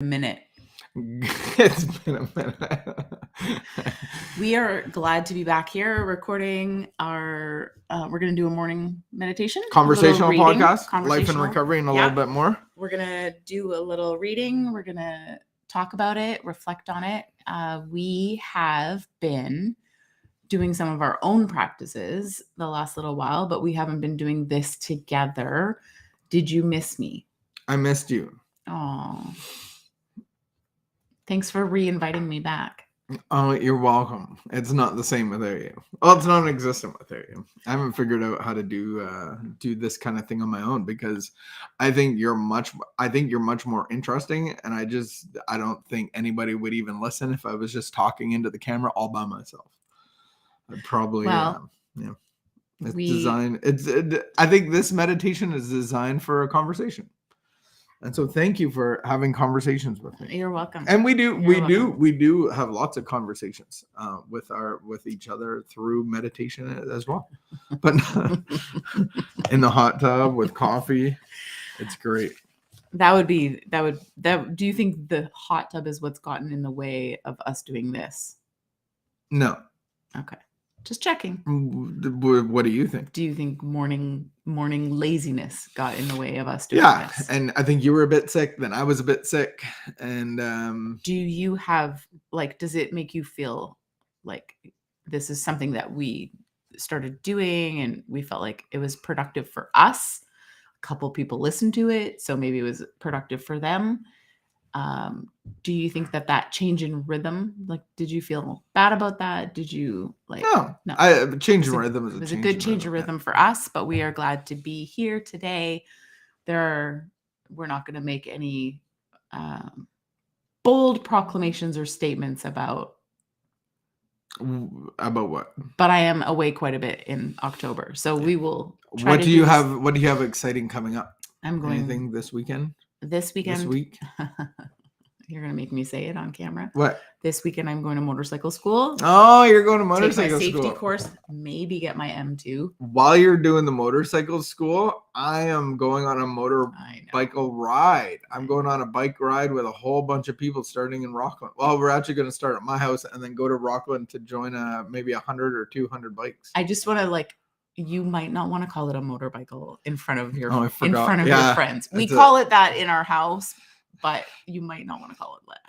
minute. It's been a minute. We are glad to be back here recording our we're going to do a morning meditation, Conversational reading, podcast, life and recovery, and a little bit more. We're going to do a little reading. We're going to talk about it, reflect on it. We have been doing some of our own practices the last little while, but we haven't been doing this together. Did you miss me? I missed you. Oh, thanks for re-inviting me back. Oh, you're welcome. It's not the same without you. Well, it's non-existent without you. I haven't figured out how to do this kind of thing on my own because I think you're much more interesting, and I don't think anybody would even listen if I was just talking into the camera all by myself. I'd probably It's designed. I think this meditation is designed for a conversation. And so thank you for having conversations with me. You're welcome. And we do have lots of conversations with each other through meditation as well. But in the hot tub with coffee, it's great. Do you think the hot tub is what's gotten in the way of us doing this? No. Okay. Just checking. What do you think? Do you think morning laziness got in the way of us doing this? Yeah, and I think you were a bit sick, then I was a bit sick. And do you have, does it make you feel like this is something that we started doing and we felt like it was productive for us? A couple people listened to it, so maybe it was productive for them. Do you think that change in rhythm, did you feel bad about that? Did you No. I change in rhythm. It was a good change in rhythm for us, but we are glad to be here today. We're not going to make any bold proclamations or statements about what? But I am away quite a bit in October, so we will try What do you have exciting coming up? I'm going anything this weekend? This weekend? This week? You're going to make me say it on camera. What? This weekend I'm going to motorcycle school. Oh, you're going to motorcycle take my school. Safety course, maybe get my M2. While you're doing the motorcycle school, I am going on a motorcycle ride. I'm going on a bike ride with a whole bunch of people starting in Rockland. Well, we're actually going to start at my house and then go to Rockland to join maybe 100 or 200 bikes. I just want to you might not want to call it a motorcycle in front of your your friends. We call it that in our house, but you might not want to call it that.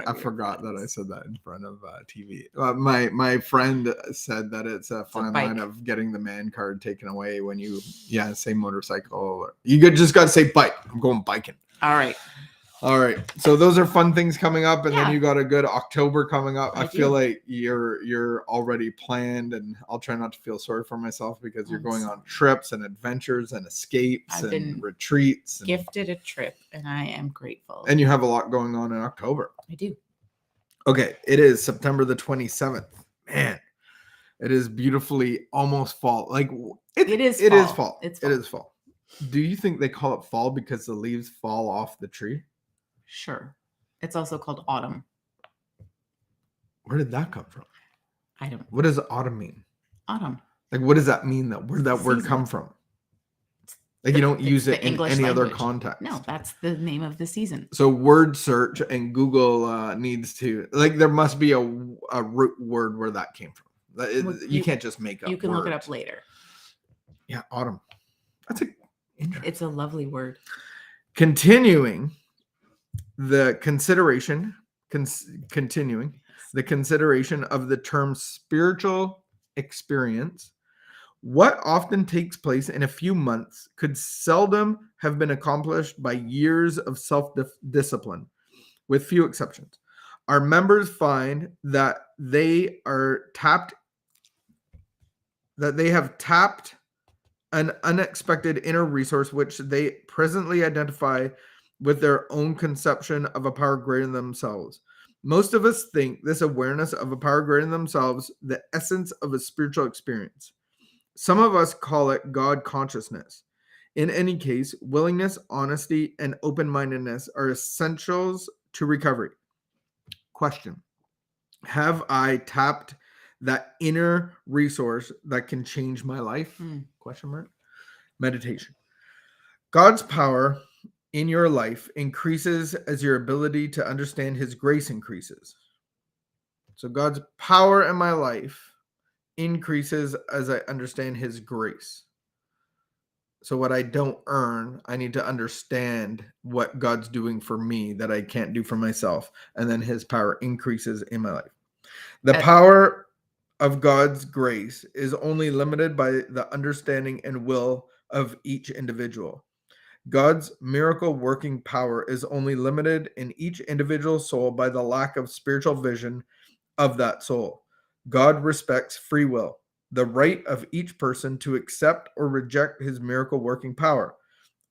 I forgot that I said that in front of TV. My friend said that it's a fine line of getting the man card taken away when you say motorcycle. You just got to say bike. I'm going biking. All right. So those are fun things coming up, and then you got a good October coming up. I feel like you're already planned, and I'll try not to feel sorry for myself because you're going on trips and adventures and escapes and retreats. Gifted a trip, and I am grateful. And you have a lot going on in October. I do. Okay, it is September the 27th. Man, it is beautifully almost fall. It is fall. It is fall. Do you think they call it fall because the leaves fall off the tree? Sure. It's also called autumn. Where did that come from? I don't know. What does autumn mean? Autumn. What does that mean, though? Where did that word come from? You don't use it in English any language. Other context. No, that's the name of the season. So word search and Google needs to, there must be a root word where that came from. You can't just make up. You can look it up later. Yeah, autumn. It's a lovely word. Continuing the consideration of the term spiritual experience, what often takes place in a few months could seldom have been accomplished by years of self-discipline, with few exceptions. Our members find that they have tapped an unexpected inner resource which they presently identify with their own conception of a power greater than themselves. Most of us think this awareness of a power greater than themselves the essence of a spiritual experience. Some of us call it God consciousness. In any case, willingness, honesty, and open-mindedness are essentials to recovery. Question: have I tapped that inner resource that can change my life? Question mark. Meditation. God's power in your life increases as your ability to understand his grace increases. So God's power in my life increases as I understand his grace. So what I don't earn, I need to understand what God's doing for me that I can't do for myself. And then his power increases in my life. The power of God's grace is only limited by the understanding and will of each individual. God's miracle working power is only limited in each individual soul by the lack of spiritual vision of that soul. God respects free will, the right of each person to accept or reject his miracle working power.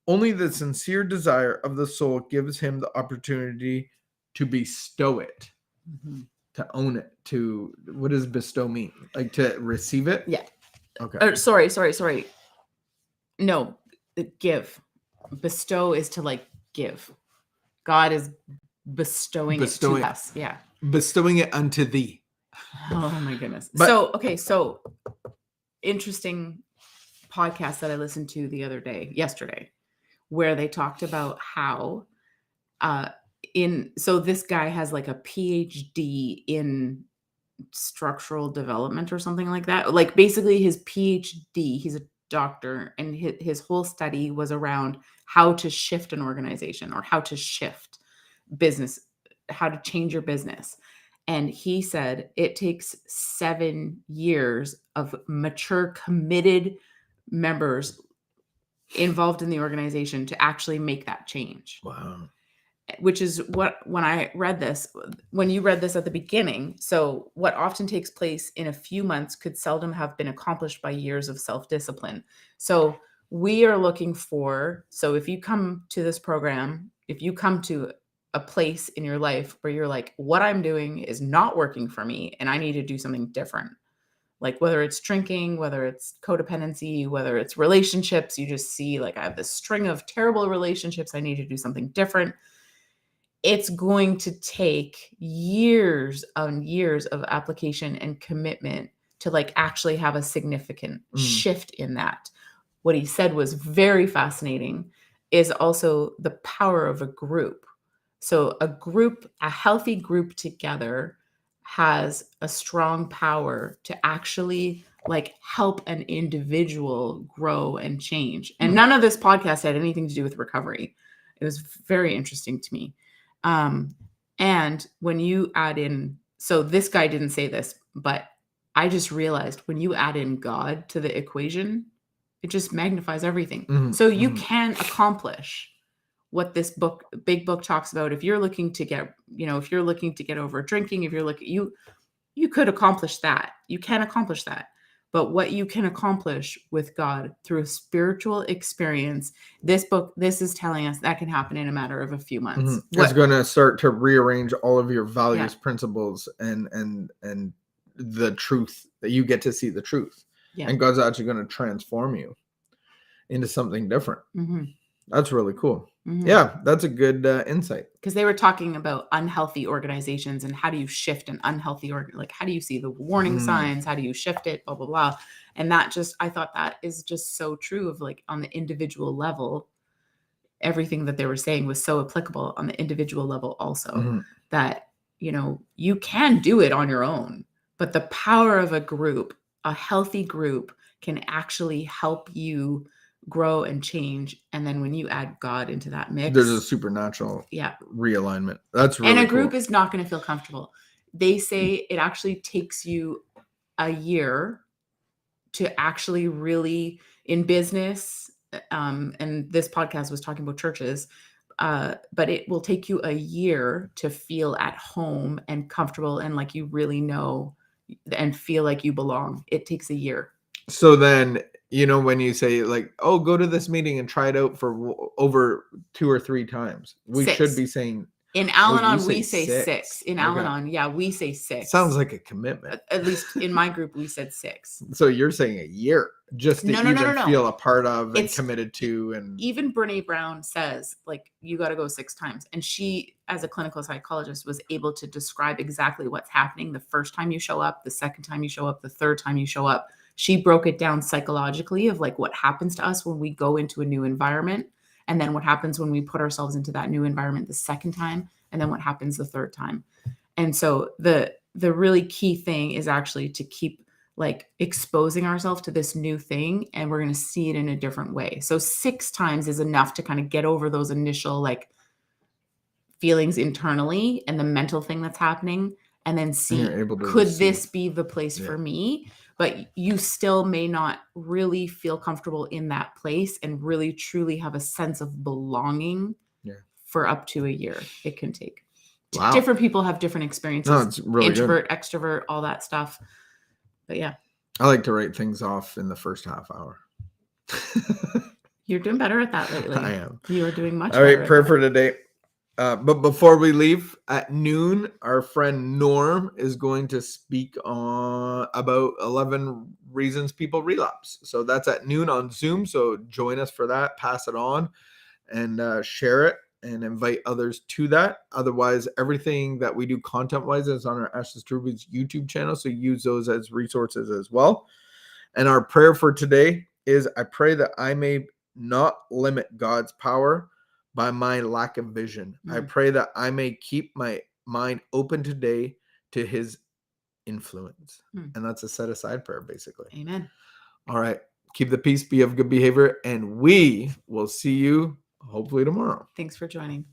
Only the sincere desire of the soul gives him the opportunity to bestow it, to own it, to, what does bestow mean? Like to receive it? Yeah. Okay. Sorry. No, give. Bestow is to like give. God is bestowing it to us. Yeah. Bestowing it unto thee. Oh my goodness. But- So interesting podcast that I listened to yesterday, where they talked about how so this guy has like a PhD in structural development or something like that. Like basically his PhD, he's a doctor, and his whole study was around how to shift an organization or how to shift business, how to change your business. And he said it takes 7 years of mature, committed members involved in the organization to actually make that change. Wow. Which is what, when you read this at the beginning, so what often takes place in a few months could seldom have been accomplished by years of self-discipline. So we are looking for, so if you come to this program, if you come to a place in your life where you're like, what I'm doing is not working for me and I need to do something different. Like whether it's drinking, whether it's codependency, whether it's relationships, you just see like I have this string of terrible relationships, I need to do something different. It's going to take years and years of application and commitment to like actually have a significant shift in that. What he said was very fascinating is also the power of a group. So a healthy group together has a strong power to actually like help an individual grow and change. And none of this podcast had anything to do with recovery. It was very interesting to me. And when you add in, so this guy didn't say this, but I just realized when you add in God to the equation, it just magnifies everything. So you can accomplish what this big book talks about. If you're looking to get, if you're looking to get over drinking, if you're looking, you could accomplish that. You can accomplish that. But what you can accomplish with God through a spiritual experience, this is telling us that can happen in a matter of a few months. It's going to start to rearrange all of your values, principles, and the truth that you get to see the truth. Yeah. And God's actually going to transform you into something different. That's really cool. Yeah, that's a good insight. Because they were talking about unhealthy organizations and how do you shift an unhealthy like how do you see the warning signs? How do you shift it? Blah, blah, blah. And I thought that is just so true of like on the individual level, everything that they were saying was so applicable on the individual level also that, you can do it on your own, but the power of a group, a healthy group can actually help you grow and change. And then when you add God into that mix, there's a supernatural realignment. That's really cool. And a group is not going to feel comfortable. They say it actually takes you a year to actually really in business. And this podcast was talking about churches, but it will take you a year to feel at home and comfortable and like you really know and feel like you belong. It takes a year. So then, when you say like, oh, go to this meeting and try it out for over 2 or 3 times, we should be saying in Al-Anon, we say 6. In Al-Anon, we say 6. Sounds like a commitment. At least in my group, we said 6. So you're saying a year just to feel a part of and committed to. And even Brene Brown says like, you got to go 6 times. And she, as a clinical psychologist, was able to describe exactly what's happening the first time you show up, the second time you show up, the third time you show up. She broke it down psychologically of like what happens to us when we go into a new environment. and then what happens when we put ourselves into that new environment the second time, and then what happens the third time. And so the really key thing is actually to keep like exposing ourselves to this new thing, and we're going to see it in a different way. So 6 times is enough to kind of get over those initial like feelings internally and the mental thing that's happening, and then see, you're able to could receive. this be the place for me? But you still may not really feel comfortable in that place and really truly have a sense of belonging for up to a year. It can take. Wow. Different people have different experiences. No, it's really introvert, good. extrovert, all that stuff. But yeah. I like to write things off in the first half hour. You're doing better at that lately. I am. You are doing much better. All right, at prayer that. for today. But before we leave, at noon, our friend Norm is going to speak on about 11 reasons people relapse. So that's at noon on Zoom. So join us for that. Pass it on and share it and invite others to that. Otherwise, everything that we do content-wise is on our Ashes to Rubies YouTube channel. So use those as resources as well. And our prayer for today is, I pray that I may not limit God's power by my lack of vision. I pray that I may keep my mind open today to his influence. And that's a set aside prayer, basically. Amen. All right. Keep the peace, be of good behavior, and we will see you hopefully tomorrow. Thanks for joining.